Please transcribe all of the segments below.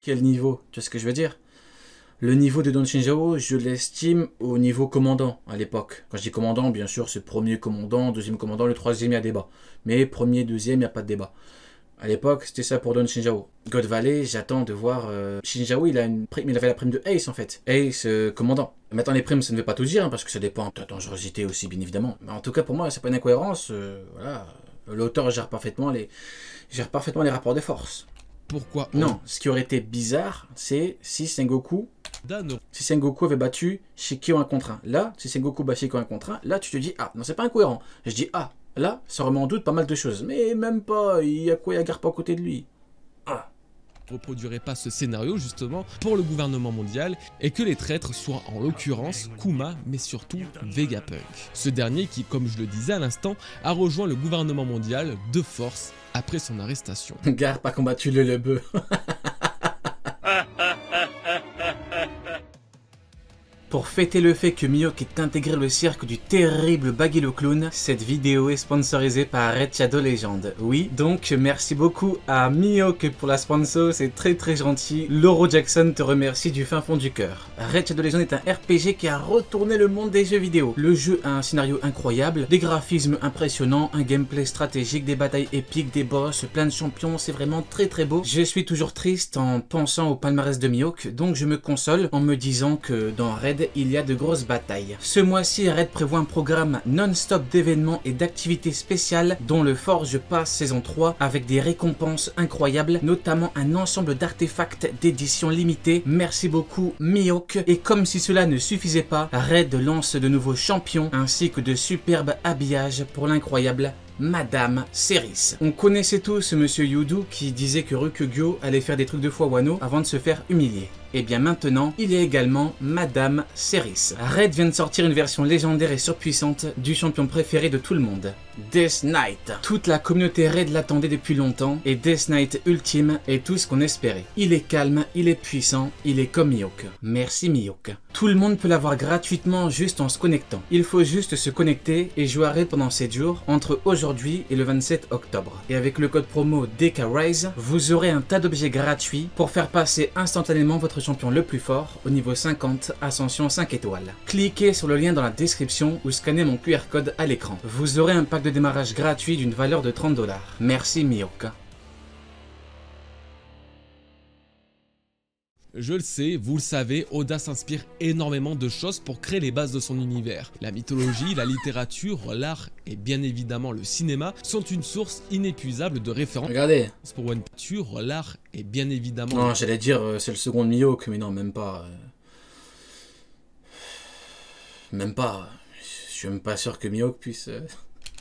quel niveau? Tu vois ce que je veux dire? Le niveau de Don Shinjao, je l'estime au niveau commandant à l'époque. Quand je dis commandant, bien sûr, c'est premier commandant, deuxième commandant, le troisième, il y a débat. Mais premier, deuxième, il n'y a pas de débat. À l'époque, c'était ça pour Don Shinjao. God Valley, j'attends de voir... Shinjao, il avait la prime de Ace, en fait. Ace, commandant. Maintenant, les primes, ça ne veut pas tout dire, hein, parce que ça dépend de la dangerosité aussi, bien évidemment. Mais en tout cas, pour moi, c'est pas une incohérence. Voilà. L'auteur gère parfaitement les rapports de force. Pourquoi Non, ce qui aurait été bizarre, c'est si Sengoku avait battu Shikyo 1 contre 1. Là, si Sengoku bat Shikyo 1 contre 1, là tu te dis, ah, non, c'est pas incohérent. Je dis, ah, là, ça remet en doute pas mal de choses. Mais même pas, il y a quoi, il y a Garp à côté de lui. Ah. Reproduirait pas ce scénario justement pour le gouvernement mondial et que les traîtres soient en l'occurrence Kuma mais surtout Vegapunk. Ce dernier qui, comme je le disais à l'instant, a rejoint le gouvernement mondial de force après son arrestation. Garp a combattu le lebeu. Pour fêter le fait que Mihawk ait intégré le cirque du terrible Baggy le Clown, cette vidéo est sponsorisée par Red Shadow Legend. Oui, donc merci beaucoup à Mihawk pour la sponsor, c'est très gentil. Lauro Jackson te remercie du fin fond du cœur. Red Shadow Legend est un RPG qui a retourné le monde des jeux vidéo. Le jeu a un scénario incroyable, des graphismes impressionnants, un gameplay stratégique, des batailles épiques, des boss, plein de champions, c'est vraiment très beau. Je suis toujours triste en pensant au palmarès de Mihawk, donc je me console en me disant que dans Red, il y a de grosses batailles. Ce mois-ci, Red prévoit un programme non-stop d'événements et d'activités spéciales dont le Forge Pass saison 3 avec des récompenses incroyables, notamment un ensemble d'artefacts d'édition limitée. Merci beaucoup Mihawk. Et comme si cela ne suffisait pas, Red lance de nouveaux champions ainsi que de superbes habillages pour l'incroyable Madame Ceris. On connaissait tous Monsieur Yudu qui disait que Rukugyo allait faire des trucs de foi Wano avant de se faire humilier. Et bien maintenant, il y a également Madame Ceris. Red vient de sortir une version légendaire et surpuissante du champion préféré de tout le monde, Death Knight. Toute la communauté Red l'attendait depuis longtemps et Death Knight Ultime est tout ce qu'on espérait. Il est calme, il est puissant, il est comme Mihawk. Merci Mihawk. Tout le monde peut l'avoir gratuitement juste en se connectant. Il faut juste se connecter et jouer à Red pendant 7 jours entre aujourd'hui et le 27 octobre. Et avec le code promo DKRISE, vous aurez un tas d'objets gratuits pour faire passer instantanément votre champion le plus fort au niveau 50, ascension 5 étoiles. Cliquez sur le lien dans la description ou scannez mon QR code à l'écran. Vous aurez un pack de démarrage gratuit d'une valeur de 30 $. Merci Mihawk. Je le sais, vous le savez, Oda s'inspire énormément de choses pour créer les bases de son univers. La mythologie, la littérature, l'art et bien évidemment le cinéma sont une source inépuisable de références. Regardez. Pour One Piece, l'art et bien évidemment... Non, j'allais dire c'est le second de Mihawk, mais non, même pas. Même pas. Je suis même pas sûr que Mihawk puisse...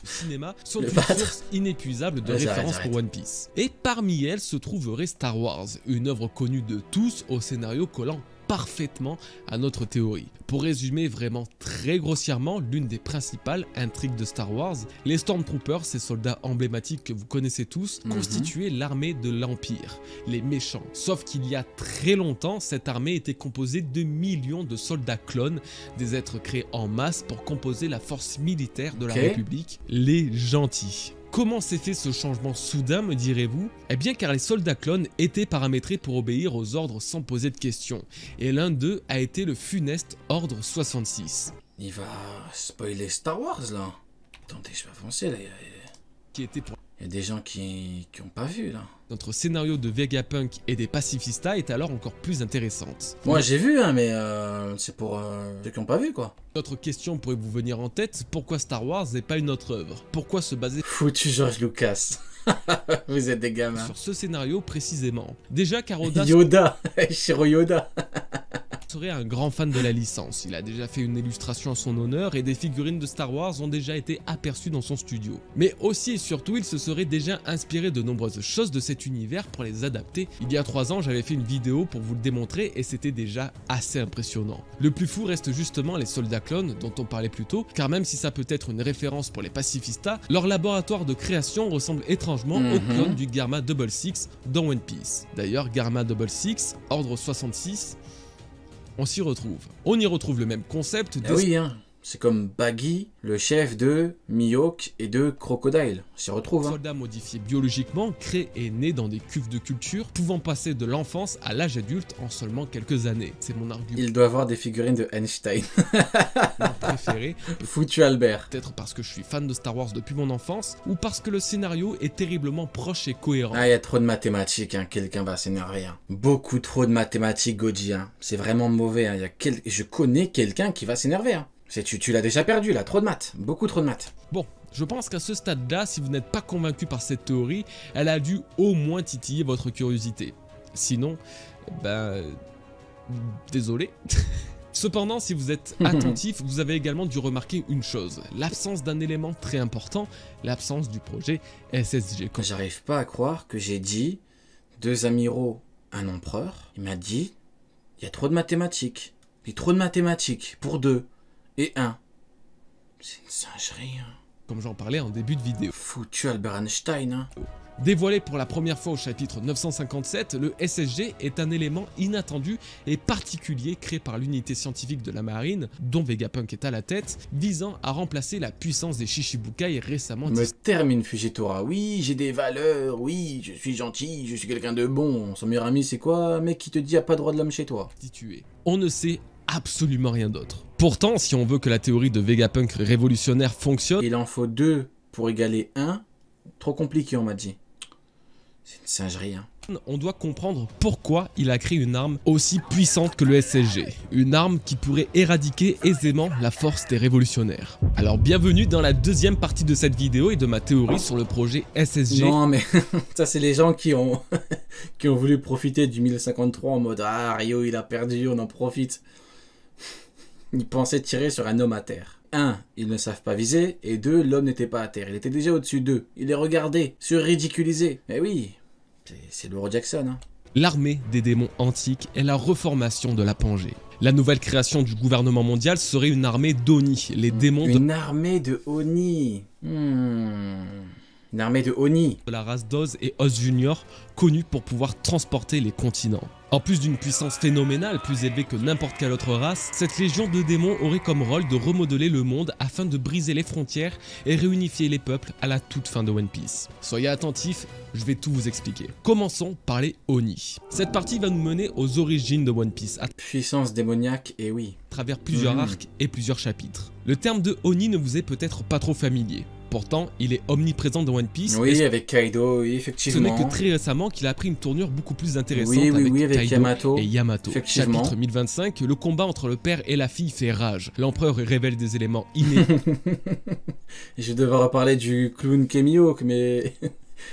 cinéma sont une source inépuisable de références pour One Piece. Et parmi elles se trouverait Star Wars, une œuvre connue de tous au scénario collant parfaitement à notre théorie. Pour résumer vraiment très grossièrement l'une des principales intrigues de Star Wars, les Stormtroopers, ces soldats emblématiques que vous connaissez tous, constituaient l'armée de l'Empire, les méchants. Sauf qu'il y a très longtemps, cette armée était composée de millions de soldats clones, des êtres créés en masse pour composer la force militaire de la République, les gentils. Comment s'est fait ce changement soudain, me direz-vous? Eh bien car les soldats clones étaient paramétrés pour obéir aux ordres sans poser de questions, et l'un d'eux a été le funeste Ordre 66. Il va spoiler Star Wars là. Attendez, je vais avancer là. Qui était pour... Il y a des gens qui ont pas vu là. Notre scénario de Vegapunk et des pacifistas est alors encore plus intéressante. Moi j'ai vu hein, mais c'est pour ceux qui n'ont pas vu quoi. Notre question pourrait vous venir en tête, pourquoi Star Wars n'est pas une autre œuvre? Pourquoi se baser foutu George Lucas? Vous êtes des gamins. Sur ce scénario précisément. Déjà car Oda... Yoda, Shiro Yoda serait un grand fan de la licence. Il a déjà fait une illustration en son honneur et des figurines de Star Wars ont déjà été aperçues dans son studio. Mais aussi et surtout, il se serait déjà inspiré de nombreuses choses de cet univers pour les adapter. Il y a 3 ans, j'avais fait une vidéo pour vous le démontrer et c'était déjà assez impressionnant. Le plus fou reste justement les soldats clones dont on parlait plus tôt, car même si ça peut être une référence pour les pacifistas, leur laboratoire de création ressemble étrangement au clone du Garma Double Six dans One Piece. D'ailleurs, Garma Double Six, Ordre 66, on s'y retrouve. On y retrouve le même concept. Oui, hein. C'est comme Baggy, le chef de Mihawk et de Crocodile. On s'y retrouve. Soldats modifiés biologiquement, créés et nés dans des cuves de culture, pouvant passer de l'enfance à l'âge adulte en seulement quelques années. C'est mon argument. Il doit avoir des figurines de Einstein. Mon préféré. Foutu Albert. Peut-être parce que je suis fan de Star Wars depuis mon enfance, ou parce que le scénario est terriblement proche et cohérent. Ah, il y a trop de mathématiques, hein. Quelqu'un va s'énerver. Hein. Beaucoup trop de mathématiques, Goji. Hein. C'est vraiment mauvais. Hein. Je connais quelqu'un qui va s'énerver. Hein. Tu l'as déjà perdu là, trop de maths, beaucoup trop de maths. Bon, je pense qu'à ce stade-là, si vous n'êtes pas convaincu par cette théorie, elle a dû au moins titiller votre curiosité. Sinon, désolé. Cependant, si vous êtes attentif, vous avez également dû remarquer une chose, l'absence d'un élément très important, l'absence du projet SSG. J'arrive pas à croire que j'ai dit 2 amiraux, un empereur. Il m'a dit, il y a trop de mathématiques. Il y a trop de mathématiques pour 2. Et 1. C'est une singerie, hein. Comme j'en parlais en début de vidéo. Foutu Albert Einstein, hein. Dévoilé pour la première fois au chapitre 957, le SSG est un élément inattendu et particulier créé par l'unité scientifique de la marine, dont Vegapunk est à la tête, visant à remplacer la puissance des Shichibukai récemment Me termine Fujitora. Oui, j'ai des valeurs, oui, je suis gentil, je suis quelqu'un de bon. Son meilleur ami, c'est quoi? Un mec qui te dit y'a pas de droit de l'homme chez toi. On ne sait absolument rien d'autre. Pourtant, si on veut que la théorie de Vegapunk révolutionnaire fonctionne... Il en faut 2 pour égaler 1. Trop compliqué, on m'a dit. C'est une singerie, hein. On doit comprendre pourquoi il a créé une arme aussi puissante que le SSG. Une arme qui pourrait éradiquer aisément la force des révolutionnaires. Alors bienvenue dans la deuxième partie de cette vidéo et de ma théorie sur le projet SSG. Non mais ça c'est les gens qui ont qui ont voulu profiter du 1053 en mode ah Ryo il a perdu, on en profite. Ils pensaient tirer sur un homme à terre. 1. Ils ne savent pas viser. Et 2. L'homme n'était pas à terre. Il était déjà au-dessus d'eux. Il les regardait, se ridiculiser. Eh oui, c'est Lauro Jackson. Hein. L'armée des démons antiques est la reformation de la Pangée. La nouvelle création du gouvernement mondial serait une armée d'Oni, les démons Une armée de Oni. Une armée de Oni. De la race d'Oz et Oz Junior, connue pour pouvoir transporter les continents. En plus d'une puissance phénoménale plus élevée que n'importe quelle autre race, cette légion de démons aurait comme rôle de remodeler le monde afin de briser les frontières et réunifier les peuples à la toute fin de One Piece. Soyez attentifs, je vais tout vous expliquer. Commençons par les Oni. Cette partie va nous mener aux origines de One Piece. Puissance démoniaque, et oui. À travers plusieurs arcs et plusieurs chapitres. Le terme de Oni ne vous est peut-être pas trop familier. Pourtant, il est omniprésent dans One Piece. Oui, avec Kaido, oui, effectivement. Ce n'est que très récemment qu'il a pris une tournure beaucoup plus intéressante avec Kaido Yamato. et Yamato. Chapitre 1025, le combat entre le père et la fille fait rage. L'empereur révèle des éléments innés. Je vais devoir reparler du clown Mihawk, mais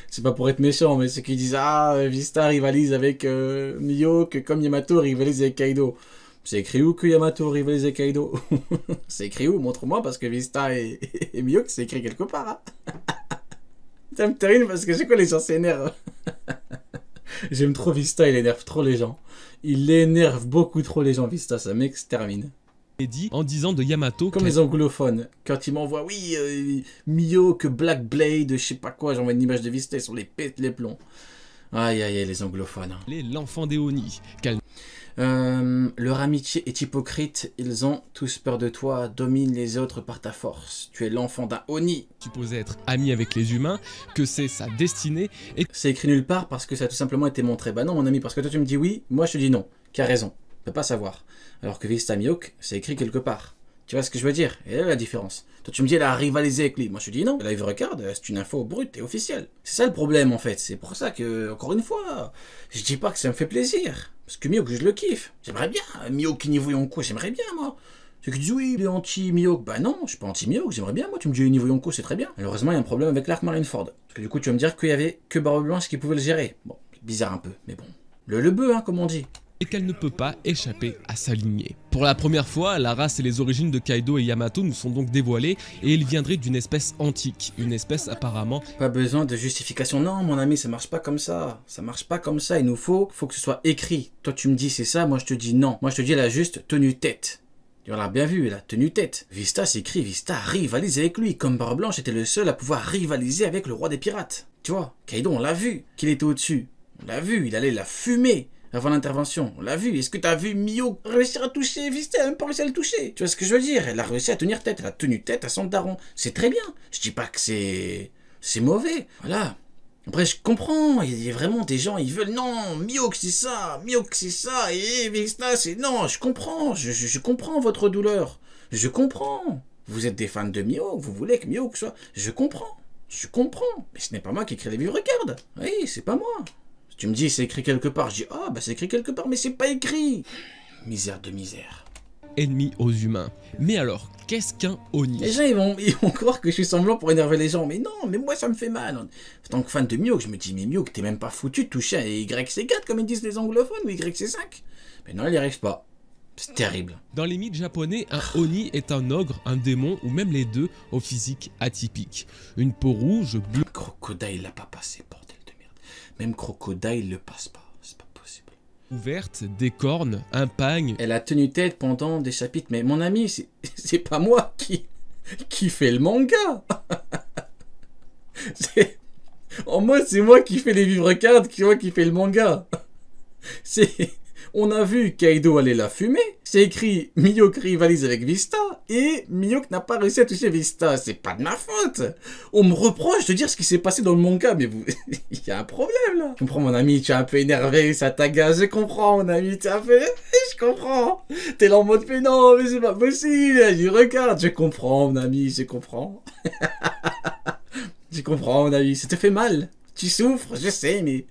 c'est pas pour être méchant, mais ceux qui disent ah Vista rivalise avec Mihawk comme Yamato rivalise avec Kaido. C'est écrit où que Yamato rivalise avec Kaido? C'est écrit où? Montre-moi, parce que Vista et Mihawk, c'est écrit quelque part. Hein. Ça me termine parce que je sais quoi les gens s'énervent. J'aime trop Vista, il énerve trop les gens. Il énerve beaucoup trop les gens, Vista, ça m'extermine. Dit en disant de Yamato comme les anglophones quand ils m'envoient oui Mihawk Black Blade je sais pas quoi, j'envoie une image de Vista, ils sont les pètes les plombs. Aïe aïe aïe les anglophones. L'enfant des Oni. Leur amitié est hypocrite, ils ont tous peur de toi, domine les autres par ta force. Tu es l'enfant d'un Oni. Supposé être ami avec les humains, que c'est sa destinée et... C'est écrit nulle part parce que ça a tout simplement été montré. Bah non mon ami, parce que toi tu me dis oui, moi je te dis non. Qui a raison, on peut pas savoir. Alors que Vista Mihawk, c'est écrit quelque part. Tu vois ce que je veux dire? Et là la différence. Toi tu me dis elle a rivalisé avec lui, moi je te dis non. Live Record, c'est une info brute et officielle. C'est ça le problème en fait, c'est pour ça que, encore une fois, je dis pas que ça me fait plaisir. Parce que Mihawk, je le kiffe. J'aimerais bien. Mihawk niveau Yonko, j'aimerais bien, moi. Ceux qui disent oui, il est anti-Mihawk. Bah non, je suis pas anti-Mihawk, j'aimerais bien, moi. Tu me dis niveau Yonko, c'est très bien. Malheureusement, il y a un problème avec l'arc Marineford. Parce que du coup, tu vas me dire qu'il y avait que Barbe Blanche qui pouvait le gérer. Bon, bizarre un peu, mais bon. Le bœuf, hein, comme on dit. Et qu'elle ne peut pas échapper à sa lignée. Pour la première fois, la race et les origines de Kaido et Yamato nous sont donc dévoilées et ils viendraient d'une espèce antique, une espèce apparemment... Pas besoin de justification, non mon ami, ça marche pas comme ça, ça marche pas comme ça, il nous faut que ce soit écrit. Toi tu me dis c'est ça, moi je te dis non, moi je te dis elle a juste tenu tête. On l'a bien vu, elle a tenu tête. Vista s'écrit, Vista rivalise avec lui, comme Barbe Blanche était le seul à pouvoir rivaliser avec le roi des pirates. Tu vois, Kaido on l'a vu, qu'il était au-dessus, on l'a vu, il allait la fumer. avant l'intervention. On l'a vu. Est-ce que t'as vu Mio réussir à toucher Vista? Elle a même pas réussi à le toucher. Tu vois ce que je veux dire? Elle a réussi à tenir tête. Elle a tenu tête à son daron. C'est très bien. Je dis pas que c'est mauvais. Voilà. Après, je comprends. Il y a vraiment des gens, ils veulent non, Mio c'est ça, et Vista c'est non. Je comprends. Je comprends votre douleur. Je comprends. Vous êtes des fans de Mio. Vous voulez que Mio soit. Je comprends. Mais ce n'est pas moi qui écris les vivres regarde. Oui, c'est pas moi. Tu me dis c'est écrit quelque part, je dis ah bah c'est écrit quelque part mais c'est pas écrit. Misère de misère. Ennemi aux humains. Mais alors, qu'est-ce qu'un Oni? Les gens ils vont croire que je suis semblant pour énerver les gens, mais non, mais moi ça me fait mal. En tant que fan de Mio, je me dis mais Mio t'es même pas foutu de toucher à YC4 comme ils disent les anglophones ou YC5. Mais non il n'y arrive pas. C'est terrible. Dans les mythes japonais, un Oni est un ogre, un démon ou même les deux au physique atypique. Une peau rouge, bleue. Crocodile l'a pas passé, bordel de merde. Même Crocodile le passe pas, c'est pas possible. Ouverte, des cornes, un pagne. Elle a tenu tête pendant des chapitres, mais mon ami, c'est pas moi qui fait le manga. En moi, c'est moi qui fais les vivres cartes, qui fait le manga. On a vu Kaido aller la fumer. C'est écrit Mihawk rivalise avec Vista. Et Mihawk n'a pas réussi à toucher Vista. C'est pas de ma faute. On me reproche de dire ce qui s'est passé dans le manga. Mais vous, il y a un problème là. Je comprends mon ami, tu es un peu énervé, ça t'agace. Je comprends mon ami, tu es un peu énervé, je comprends. T'es là en mode mais non, mais c'est pas possible. Je regarde, je comprends mon ami, je comprends. Je comprends mon ami, ça te fait mal. Tu souffres, je sais, mais...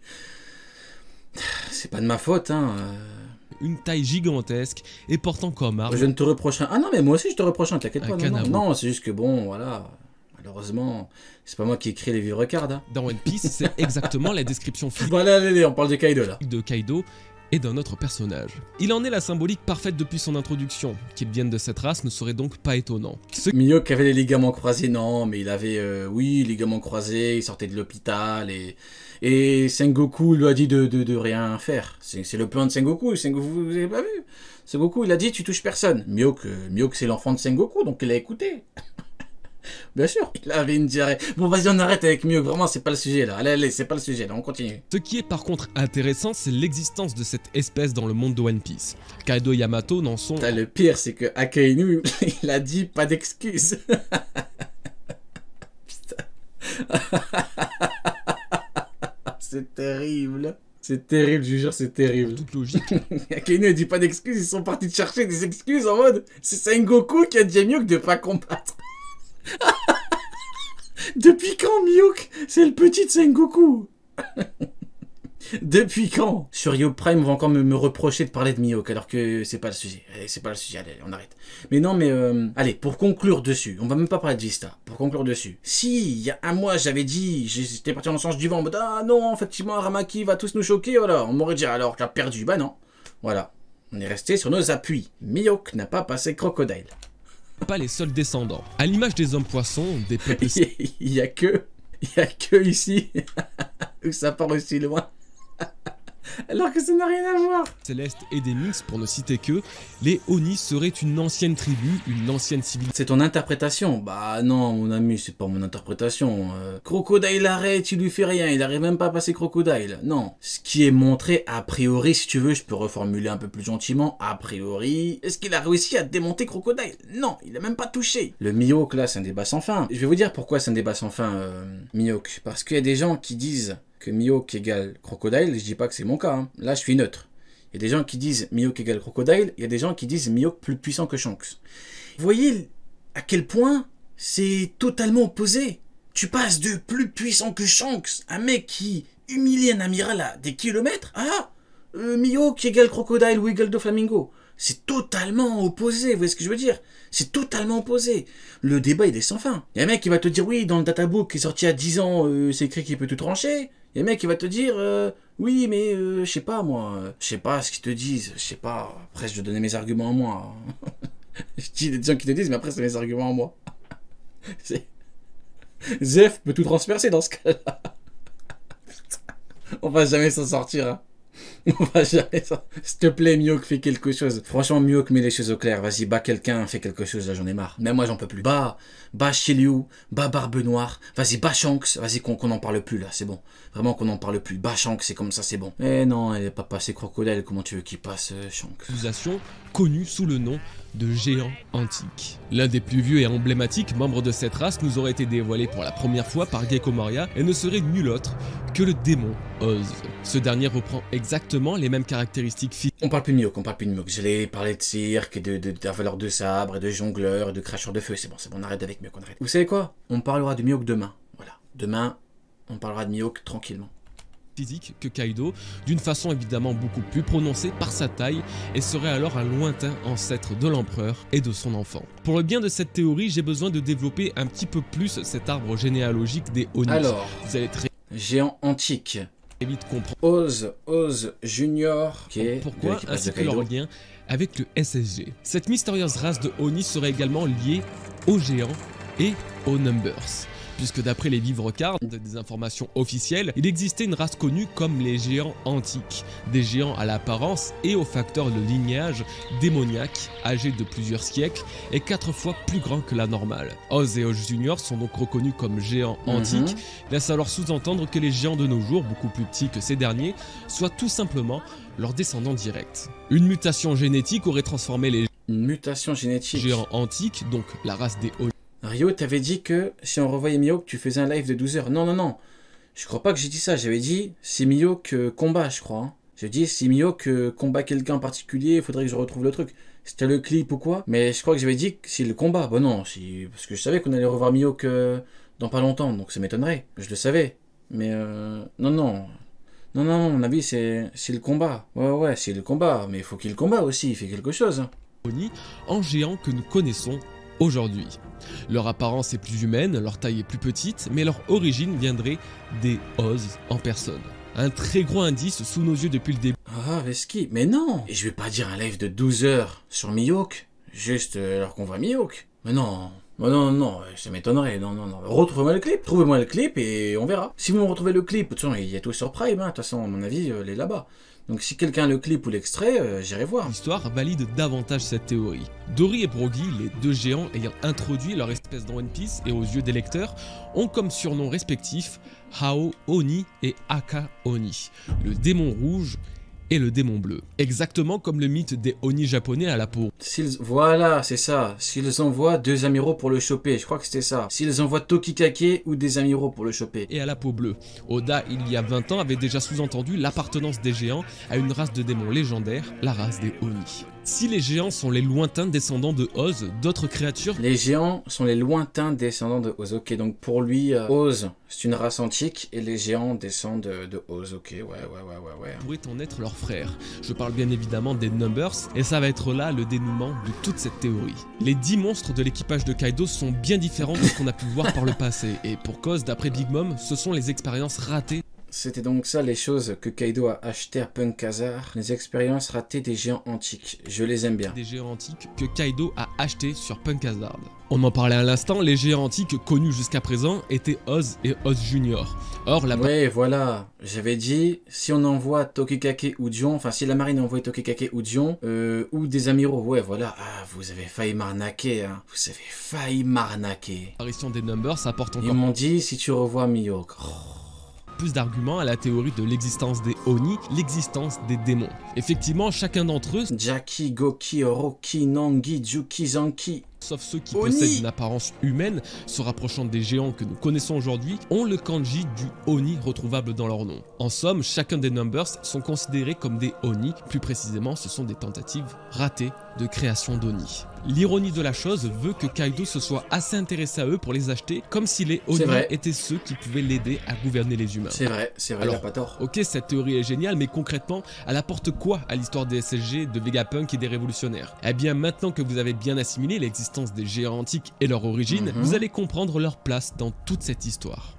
C'est pas de ma faute, hein. Une taille gigantesque et portant comme arme. Je ne te reproche rien. Ah non, mais moi aussi je te reproche rien, t'inquiète pas. Non, c'est juste que bon, voilà. Malheureusement, c'est pas moi qui écris les vivres cards. Hein. Dans One Piece, c'est exactement la description physique. Voilà, allez, on parle de Kaido là. De Kaido et d'un autre personnage. Il en est la symbolique parfaite depuis son introduction. Qu'il vienne de cette race ne serait donc pas étonnant. Mihawk avait les ligaments croisés, non, mais il avait, oui, ligaments croisés, il sortait de l'hôpital et Sengoku lui a dit de rien faire. C'est le plan de Sengoku, vous avez pas vu? Sengoku, il a dit tu touches personne. Mihawk c'est l'enfant de Sengoku, donc il a écouté. Bien sûr, il avait une diarrhée. Bon, vas-y, on arrête avec Mihawk, vraiment, c'est pas le sujet là. Allez, c'est pas le sujet là, on continue. Ce qui est par contre intéressant, c'est l'existence de cette espèce dans le monde de One Piece. Kaido et Yamato n'en sont... Le pire, c'est que Akainu, il a dit pas d'excuses. Putain. C'est terrible. C'est terrible, je vous jure, c'est terrible. Toute logique. Akainu ne dit pas d'excuses, ils sont partis chercher des excuses en mode c'est Sengoku qui a dit à Mihawk de pas combattre. Depuis quand Mihawk c'est le petit de Sengoku? Depuis quand? Sur Yo Prime, on va encore me reprocher de parler de Mihawk alors que c'est pas le sujet. C'est pas le sujet, allez, on arrête. Mais non, mais allez, pour conclure dessus, on va même pas parler de Vista. Pour conclure dessus. Si, il y a un mois, j'avais dit, j'étais parti dans le sens du vent en mode ah non, effectivement, Aramaki va tous nous choquer, voilà. On m'aurait dit alors qu'il a perdu. Bah non. Voilà. On est resté sur nos appuis. Mihawk n'a pas passé Crocodile. Pas les seuls descendants. À l'image des hommes poissons, des peuples... Il y a que ici où ça part aussi loin. Alors que ça n'a rien à voir. Céleste et des Minx, pour ne citer que, les Oni seraient une ancienne tribu, une ancienne civilisation. C'est ton interprétation. Bah non, mon ami, c'est pas mon interprétation. Crocodile arrête, il lui fait rien, il arrive même pas à passer Crocodile. Non. Ce qui est montré, a priori, si tu veux, je peux reformuler un peu plus gentiment, a priori, est-ce qu'il a réussi à démonter Crocodile? Non, il a même pas touché. Le Mihawk, là, c'est un débat sans fin. Je vais vous dire pourquoi c'est un débat sans fin, Mihawk. Parce qu'il y a des gens qui disent que Mihawk égale Crocodile, je dis pas que c'est mon cas, hein. Là je suis neutre. Il y a des gens qui disent Mihawk égale Crocodile, il y a des gens qui disent Mihawk plus puissant que Shanks. Vous voyez à quel point c'est totalement opposé. Tu passes de plus puissant que Shanks, un mec qui humilie un amiral à des kilomètres, à Mihawk égale Crocodile ou égale Doflamingo. C'est totalement opposé, vous voyez ce que je veux dire? C'est totalement opposé. Le débat, il est sans fin. Il y a un mec qui va te dire, oui, dans le databook qui est sorti à 10 ans, c'est écrit qu'il peut tout trancher. Il y a un mec qui va te dire, oui, mais je sais pas, moi. Je sais pas ce qu'ils te disent. Je sais pas. Après, je vais donner mes arguments à moi. Je dis des gens qui te disent, mais après, c'est mes arguments à moi. Zef peut tout transpercer dans ce cas-là. On va jamais s'en sortir, hein. On va jamais ça. S'il te plaît, Mihawk, fais quelque chose. Franchement, Mihawk, mets les choses au clair. Vas-y, bats quelqu'un, fais quelque chose, là, j'en ai marre. Même moi, j'en peux plus. Bats Shiryu, bats Barbe Noire. Vas-y, bats Shanks. Vas-y, qu'on n'en parle plus, là, c'est bon. Vraiment qu'on n'en parle plus. Bats Shanks, c'est comme ça, c'est bon. Eh non, elle est pas passée crocodile. Comment tu veux qu'il passe, Shanks? Accusation connue sous le nom de géant antique. L'un des plus vieux et emblématiques membres de cette race nous aurait été dévoilé pour la première fois par Gecko Moria et ne serait nul autre que le démon Oz. Ce dernier reprend exactement les mêmes caractéristiques physiques. On parle plus de Mihawk, on parle plus de Mihawk. Je l'ai parlé de cirque, et de voleur de sabre, et de jongleur, de cracheur de feu. C'est bon, on arrête avec Mihawk, on arrête. Vous savez quoi? On parlera de Mihawk demain. Voilà. Demain, on parlera de Mihawk tranquillement. Physique que Kaido, d'une façon évidemment beaucoup plus prononcée par sa taille, et serait alors un lointain ancêtre de l'empereur et de son enfant. Pour le bien de cette théorie, j'ai besoin de développer un petit peu plus cet arbre généalogique des Oni. Alors, vous allez très géant antique. vite comprendre Oz Junior. Okay, pourquoi, ainsi que leur lien avec le SSG. Cette mystérieuse race de Oni serait également liée aux géants et aux Numbers. Puisque d'après les vivres-cartes, des informations officielles, il existait une race connue comme les géants antiques, des géants à l'apparence et aux facteurs de lignage démoniaques, âgés de plusieurs siècles et 4 fois plus grands que la normale. Oz et Oz Junior sont donc reconnus comme géants antiques, laisse alors sous-entendre que les géants de nos jours, beaucoup plus petits que ces derniers, soient tout simplement leurs descendants directs. Une mutation génétique aurait transformé les géants antiques, donc la race des Oni. Rio, t'avais dit que si on revoyait Mihawk, tu faisais un live de 12 heures. Non, non, non. Je crois pas que j'ai dit ça. J'avais dit si Mihawk combat, je crois. Hein. J'ai dit si Mihawk combat quelqu'un en particulier, il faudrait que je retrouve le truc. C'était le clip ou quoi. Mais je crois que j'avais dit que si le combat. Bah non, parce que je savais qu'on allait revoir Mihawk dans pas longtemps. Donc ça m'étonnerait. Je le savais. Mais non, non. Non, non, à mon avis, c'est le combat. Ouais, c'est le combat. Mais il faut qu'il combat aussi. Il fait quelque chose. Hein. En géant que nous connaissons aujourd'hui. Leur apparence est plus humaine, leur taille est plus petite, mais leur origine viendrait des Oz en personne. Un très gros indice sous nos yeux depuis le début. Ah, Veski, mais non! Et je vais pas dire un live de 12 heures sur Mihawk, juste alors qu'on voit Mihawk. Mais non, non, ça m'étonnerait, non. Retrouvez-moi le clip, trouvez-moi le clip et on verra. Si vous me retrouvez le clip, de toute façon, il y a tout sur Prime, hein, de toute façon, à mon avis, elle est là-bas. Donc si quelqu'un a le clip ou l'extrait, j'irai voir. L'histoire valide davantage cette théorie. Dory et Brogy, les deux géants ayant introduit leur espèce dans One Piece et aux yeux des lecteurs, ont comme surnoms respectifs Hao Oni et Aka Oni, le démon rouge et le démon bleu. Exactement comme le mythe des Oni japonais à la peau. Voilà, c'est ça. S'ils envoient 2 amiraux pour le choper, je crois que c'était ça. S'ils envoient Tokikake ou des amiraux pour le choper. Et à la peau bleue. Oda, il y a 20 ans, avait déjà sous-entendu l'appartenance des géants à une race de démons légendaires, la race des Oni. Si les géants sont les lointains descendants de Oz, d'autres créatures... Les géants sont les lointains descendants de Oz. Ok, donc pour lui, Oz, c'est une race antique et les géants descendent de Oz. Ok, ouais. Pourraient en être leurs frères. Je parle bien évidemment des Numbers, et ça va être là le dénouement de toute cette théorie. Les 10 monstres de l'équipage de Kaido sont bien différents de ce qu'on a pu voir par le passé, et pour cause, d'après Big Mom, ce sont les expériences ratées. C'était donc ça les choses que Kaido a achetées à Punk Hazard, les expériences ratées des géants antiques. Je les aime bien. Des géants antiques que Kaido a achetés sur Punk Hazard. On en parlait à l'instant, les géants antiques connus jusqu'à présent étaient Oz et Oz Junior. Or, la... Ouais, voilà. J'avais dit, si on envoie Tokikake ou Dion, enfin si la marine envoie Tokikake ou Dion, ou des amiraux, ouais, voilà. Ah, vous avez failli m'arnaquer, hein. Vous avez failli m'arnaquer. L'apparition des Numbers apporte encore... Ils m'ont dit, si tu revois Mihawk... plus d'arguments à la théorie de l'existence des Oni, l'existence des démons. Effectivement, chacun d'entre eux, Jackie, Goki, Oroki, Nangi, Juki, Zanki, sauf ceux qui possèdent une apparence humaine, se rapprochant des géants que nous connaissons aujourd'hui, ont le kanji du Oni retrouvable dans leur nom. En somme, chacun des Numbers sont considérés comme des Oni, plus précisément ce sont des tentatives ratées de création d'Oni. L'ironie de la chose veut que Kaido se soit assez intéressé à eux pour les acheter, comme si les Oni étaient ceux qui pouvaient l'aider à gouverner les humains. C'est vrai, alors, il a pas tort. Ok, cette théorie est géniale, mais concrètement, elle apporte quoi à l'histoire des SSG, de Vegapunk et des révolutionnaires? Eh bien, maintenant que vous avez bien assimilé l'existence des géants antiques et leur origine, vous allez comprendre leur place dans toute cette histoire.